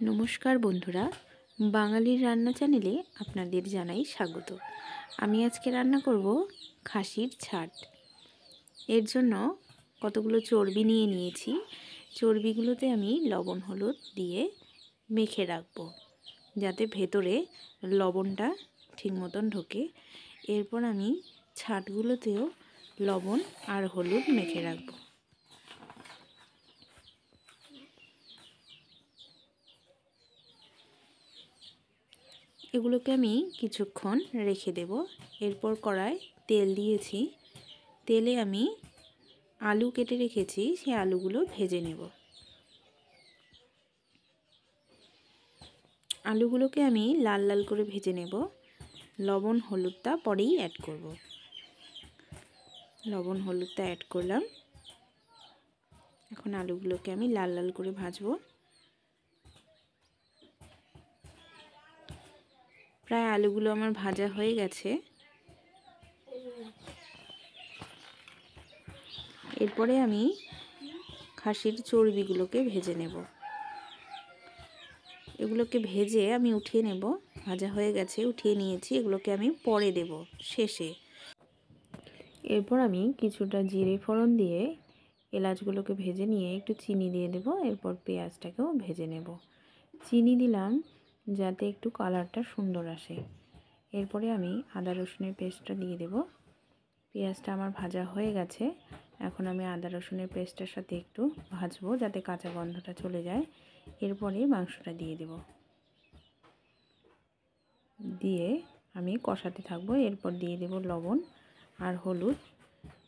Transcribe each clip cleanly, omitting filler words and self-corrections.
নমস্কার বন্ধুরা, বাঙালির রান্না চ্যানেলে আপনাদের জানাই স্বাগত। আমি আজকে রান্না করব খাসির ছাট। এর জন্য কতগুলো চর্বি নিয়ে নিয়েছি। চর্বিগুলোতে আমি লবণ হলুদ দিয়ে মেখে রাখবো, যাতে ভেতরে লবণটা ঠিক মতন ঢোকে। এরপর আমি ছাটগুলোতেও লবণ আর হলুদ মেখে রাখবো। এগুলোকে আমি কিছুক্ষণ রেখে দেব। এরপর কড়ায় তেল দিয়েছি। তেলে আমি আলু কেটে রেখেছি, সেই আলুগুলো ভেজে নেব। আলুগুলোকে আমি লাল লাল করে ভেজে নেব। লবণ হলুদটা পরেই অ্যাড করব। লবণ হলুদটা অ্যাড করলাম। এখন আলুগুলোকে আমি লাল লাল করে ভাজবো। প্রায় আলুগুলো আমার ভাজা হয়ে গেছে। এরপরে আমি খাসির চর্বিগুলোকে ভেজে নেব। এগুলোকে ভেজে আমি উঠিয়ে নেব। ভাজা হয়ে গেছে, উঠিয়ে নিয়েছি। এগুলোকে আমি পরে দেব শেষে। এরপর আমি কিছুটা জিরে ফোড়ন দিয়ে এলাচগুলোকে ভেজে নিয়ে একটু চিনি দিয়ে দেব। এরপর পেঁয়াজটাকেও ভেজে নেব। চিনি দিলাম যাতে একটু কালারটা সুন্দর আসে। এরপরে আমি আদা রসুনের পেস্টটা দিয়ে দেব। পেঁয়াজটা আমার ভাজা হয়ে গেছে। এখন আমি আদা রসুনের পেস্টের সাথে একটু ভাজবো, যাতে কাঁচা গন্ধটা চলে যায়। এরপরে মাংসটা দিয়ে দেব। দিয়ে আমি কষাতে থাকবো। এরপর দিয়ে দেব লবণ আর হলুদ।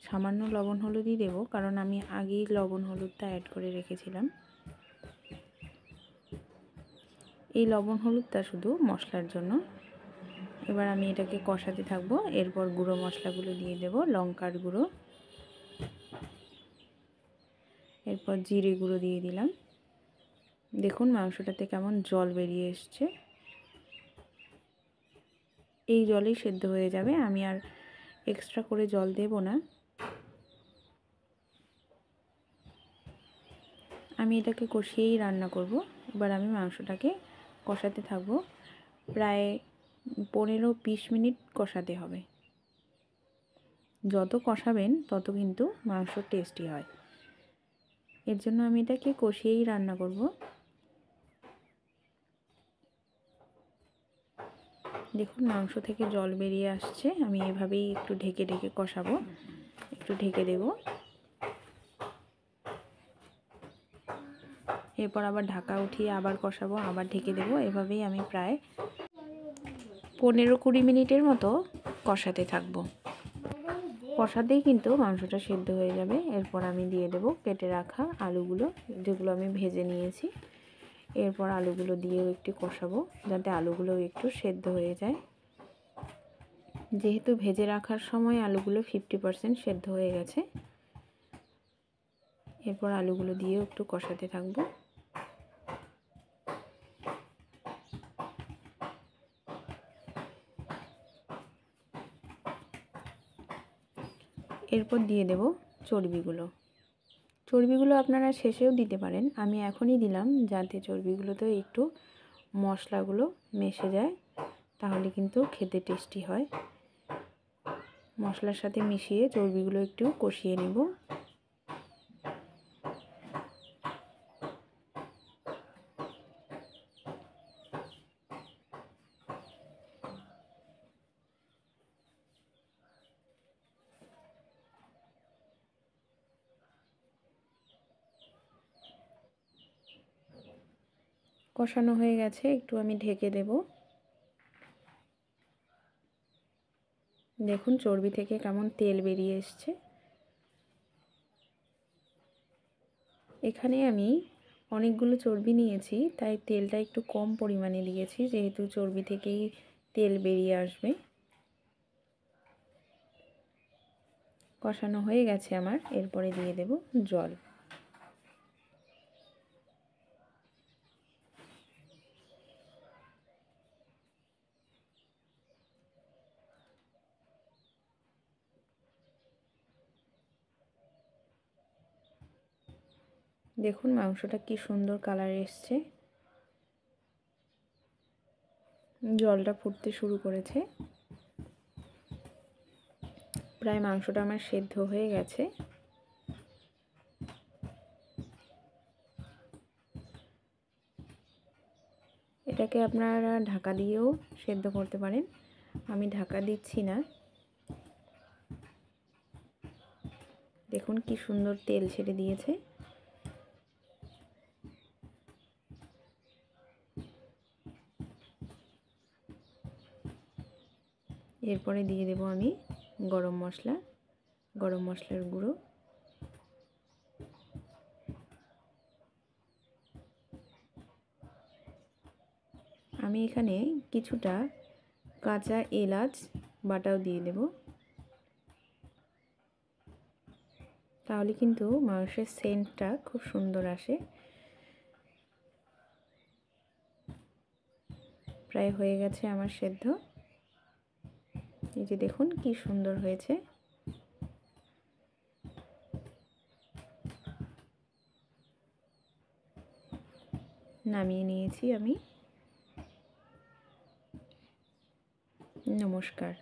সামান্য লবণ হলুদই দেব, কারণ আমি আগেই লবণ হলুদটা অ্যাড করে রেখেছিলাম। এই লবণ হলুদটা শুধু মশলার জন্য। এবার আমি এটাকে কষাতে থাকবো। এরপর গুঁড়ো মশলাগুলো দিয়ে দেব। লঙ্কার গুঁড়ো, এরপর জিরে গুঁড়ো দিয়ে দিলাম। দেখুন মাংসটাতে কেমন জল বেরিয়ে এসছে। এই জলেই সেদ্ধ হয়ে যাবে, আমি আর এক্সট্রা করে জল দেব না। আমি এটাকে কষিয়েই রান্না করব। এবার আমি মাংসটাকে কষাতে থাকব। প্রায় 15-20 মিনিট কষাতে হবে। যত কষাবেন তত কিন্তু মাংস টেস্টি হয়। এর জন্য আমি এটাকে কষিয়েই রান্না করব। দেখুন মাংস থেকে জল বেরিয়ে আসছে। আমি এভাবেই একটু ঢেকে ঢেকে কষাবো। একটু ঢেকে দেব। এরপর আবার ঢাকা উঠিয়ে আবার কষাবো, আবার ঢেকে দেব। এভাবেই আমি প্রায় 15-20 মিনিটের মতো কষাতে থাকবো। কষাতেই কিন্তু মাংসটা সিদ্ধ হয়ে যাবে। এরপর আমি দিয়ে দেব কেটে রাখা আলুগুলো, যেগুলো আমি ভেজে নিয়েছি। এরপর আলুগুলো দিয়েও একটু কষাবো, যাতে আলুগুলো একটু সেদ্ধ হয়ে যায়। যেহেতু ভেজে রাখার সময় আলুগুলো 50% সেদ্ধ হয়ে গেছে। এরপর আলুগুলো দিয়েও একটু কষাতে থাকবো। এরপর দিয়ে দেব চর্বিগুলো। চর্বিগুলো আপনারা শেষেও দিতে পারেন, আমি এখনই দিলাম যাতে চর্বিগুলোতেও একটু মশলাগুলো মিশে যায়, তাহলে কিন্তু খেতে টেস্টি হয়। মশলার সাথে মিশিয়ে চর্বিগুলো একটু কষিয়ে নেব। কষানো হয়ে গেছে, একটু আমি ঢেকে দেব। দেখুন চর্বি থেকে কেমন তেল বেরিয়ে এসছে। এখানে আমি অনেকগুলো চর্বি নিয়েছি, তাই তেলটা একটু কম পরিমাণে দিয়েছি, যেহেতু চর্বি থেকেই তেল বেরিয়ে আসবে। কষানো হয়ে গেছে আমার। এরপরে দিয়ে দেব জল। দেখুন মাংসটা কি সুন্দর কালার এসছে। জলটা ফুটতে শুরু করেছে। প্রায় মাংসটা আমার সেদ্ধ হয়ে গেছে। এটাকে আপনারা ঢাকা দিয়েও সেদ্ধ করতে পারেন, আমি ঢাকা দিচ্ছি না। দেখুন কি সুন্দর তেল ছেড়ে দিয়েছে। এরপরে দিয়ে দেব আমি গরম মশলার গুঁড়ো। আমি এখানে কিছুটা কাঁচা এলাচ বাটাও দিয়ে দেব, তাহলে কিন্তু মাংসের সেন্টটা খুব সুন্দর আসে। প্রায় হয়ে গেছে আমার সেদ্ধ। এই যে দেখুন কি সুন্দর হয়েছে। নামিয়ে নিয়েছি আমি। নমস্কার।